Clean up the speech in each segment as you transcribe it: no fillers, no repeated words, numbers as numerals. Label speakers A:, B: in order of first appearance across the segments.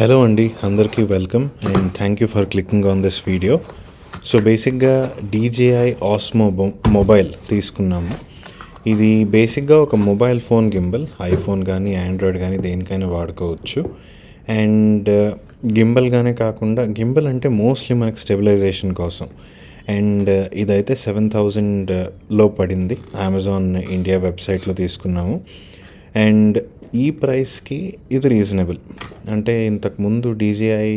A: Hello అండి, అందరికీ welcome and thank you for clicking on this video. So బేసిక్గా DJI Osmo mobile తీసుకున్నాము. ఇది బేసిక్గా ఒక మొబైల్ ఫోన్ గింబల్, ఐఫోన్ కానీ ఆండ్రాయిడ్ కానీ దేనికైనా వాడుకోవచ్చు. అండ్ గింబల్గానే కాకుండా గింబల్ అంటే మోస్ట్లీ మనకు స్టెబిలైజేషన్ కోసం. అండ్ ఇదైతే 7,000లో పడింది. అమెజాన్ ఇండియా వెబ్సైట్లో తీసుకున్నాము. అండ్ ఈ ప్రైస్కి ఇది రీజనబుల్. అంటే ఇంతకుముందు DJI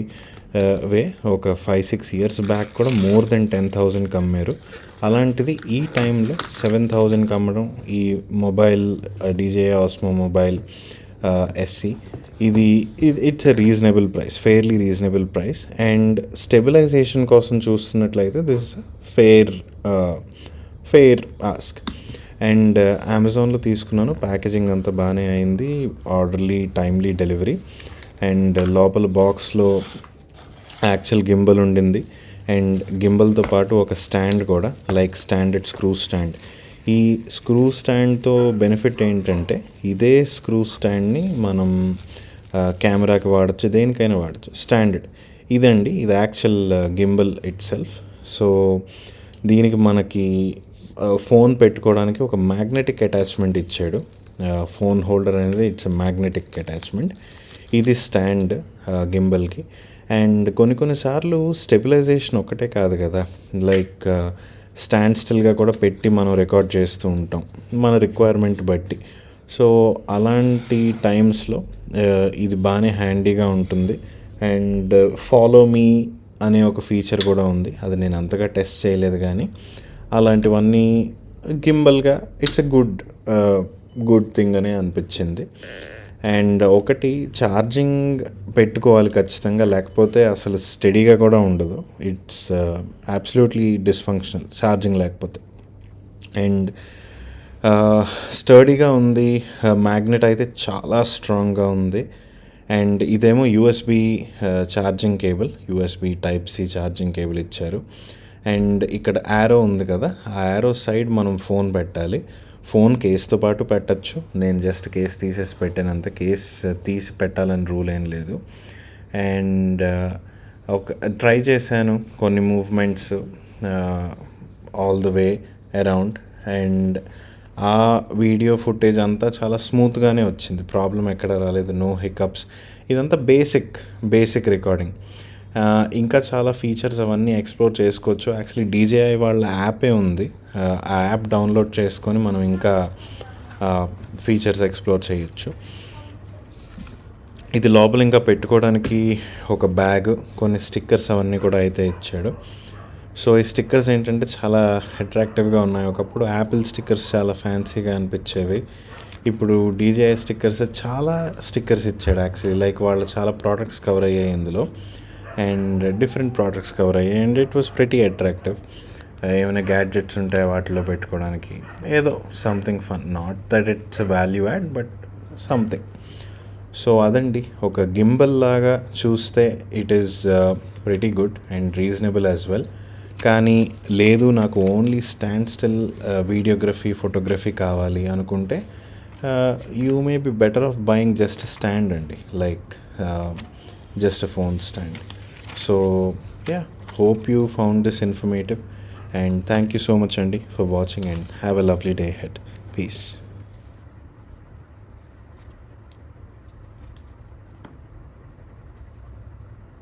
A: వే ఒక 5-6 ఇయర్స్ బ్యాక్ కూడా మోర్ దెన్ 10,000కి అమ్మారు. అలాంటిది ఈ టైంలో 7,000కి అమ్మడం, ఈ mobile DJI Osmo mobile SE ఇది it's a reasonable price, fairly reasonable price. And stabilization కోసం చూస్తున్నట్లయితే దిస్ ఫెయిర్ ఆస్క్. అండ్ అమెజాన్లో తీసుకున్నాను. ప్యాకేజింగ్ అంతా బాగానే అయింది, ఆర్డర్లీ టైమ్లీ డెలివరీ. అండ్ లోపల బాక్స్లో యాక్చువల్ గింబల్ ఉండింది. అండ్ గింబల్తో పాటు ఒక స్టాండ్ కూడా, లైక్ స్టాండర్డ్ స్క్రూ స్టాండ్. ఈ స్క్రూ స్టాండ్తో బెనిఫిట్ ఏంటంటే ఇదే స్క్రూ స్టాండ్ని మనం కెమెరాకి వాడచ్చు, దేనికైనా వాడచ్చు. స్టాండర్డ్ ఇదండి, ఇది actual gimbal it self. So దీనికి మనకి ఫోన్ పెట్టుకోవడానికి ఒక మ్యాగ్నెటిక్ అటాచ్మెంట్ ఇచ్చాడు. ఫోన్ హోల్డర్ అనేది ఇట్స్ మ్యాగ్నెటిక్ అటాచ్మెంట్. ఇది స్టాండ్ గింబల్కి. అండ్ కొన్నిసార్లు స్టెబిలైజేషన్ ఒకటే కాదు కదా, లైక్ స్టాండ్ స్టిల్గా కూడా పెట్టి మనం రికార్డ్ చేస్తూ ఉంటాం మన రిక్వైర్మెంట్ బట్టి. సో అలాంటి టైమ్స్లో ఇది బాగానే హ్యాండీగా ఉంటుంది. అండ్ ఫాలో మీ అనే ఒక ఫీచర్ కూడా ఉంది. అది నేను అంతగా టెస్ట్ చేయలేదు, కానీ అలాంటివన్నీ గింబల్గా ఇట్స్ ఎ గుడ్ థింగ్ అని అనిపించింది. అండ్ ఒకటి, ఛార్జింగ్ పెట్టుకోవాలి ఖచ్చితంగా, లేకపోతే అసలు స్టడీగా కూడా ఉండదు. ఇట్స్ అబ్సల్యూట్లీ డిస్ఫంక్షనల్ ఛార్జింగ్ లేకపోతే. అండ్ స్టడీగా ఉంది. మ్యాగ్నెట్ అయితే చాలా స్ట్రాంగ్గా ఉంది. అండ్ ఇదేమో USB charging cable, USB Type-C charging cable ఇచ్చారు. అండ్ ఇక్కడ యారో ఉంది కదా, ఆ యారో సైడ్ మనం ఫోన్ పెట్టాలి. ఫోన్ కేస్తో పాటు పెట్టచ్చు. నేను జస్ట్ కేస్ తీసేసి పెట్టానంత, కేస్ తీసి పెట్టాలని రూల్ ఏం లేదు. అండ్ ఒక ట్రై చేశాను కొన్ని movements all the way around. And ఆ వీడియో ఫుటేజ్ అంతా చాలా స్మూత్గానే వచ్చింది, ప్రాబ్లం ఎక్కడ రాలేదు, నో హికప్స్. ఇదంతా బేసిక్ రికార్డింగ్. ఇంకా చాలా ఫీచర్స్ అవన్నీ ఎక్స్ప్లోర్ చేసుకోవచ్చు. యాక్చువల్లీ DJI వాళ్ళ యాపే ఉంది, ఆ యాప్ డౌన్లోడ్ చేసుకొని మనం ఇంకా ఫీచర్స్ ఎక్స్ప్లోర్ చేయొచ్చు. ఇది లోపల ఇంకా పెట్టుకోవడానికి ఒక బ్యాగ్, కొన్ని స్టిక్కర్స్ అవన్నీ కూడా అయితే ఇచ్చాడు. సో ఈ స్టిక్కర్స్ ఏంటంటే చాలా అట్రాక్టివ్గా ఉన్నాయి. ఒకప్పుడు యాపిల్ స్టిక్కర్స్ చాలా ఫ్యాన్సీగా అనిపించేవి. ఇప్పుడు DJI చాలా స్టిక్కర్స్ ఇచ్చాడు యాక్చువల్లీ. లైక్ వాళ్ళు చాలా ప్రోడక్ట్స్ కవర్ అయ్యాయి ఇందులో, అండ్ డిఫరెంట్ ప్రోడక్ట్స్ కవర్ అయ్యాయి. And it was pretty attractive. ఏమైనా గ్యాడ్జెట్స్ ఉంటాయి వాటిలో పెట్టుకోవడానికి, ఏదో something fun. Not that it's value add, but something. So అదండి, ఒక గింబల్ లాగా చూస్తే it is pretty good and reasonable as well. కానీ లేదు, నాకు only stand still videography, photography కావాలి అనుకుంటే you may be better off buying just stand అండి, like just a phone stand. So yeah, hope you found this informative, and thank you so much Andy for watching, and have a lovely day ahead. Peace.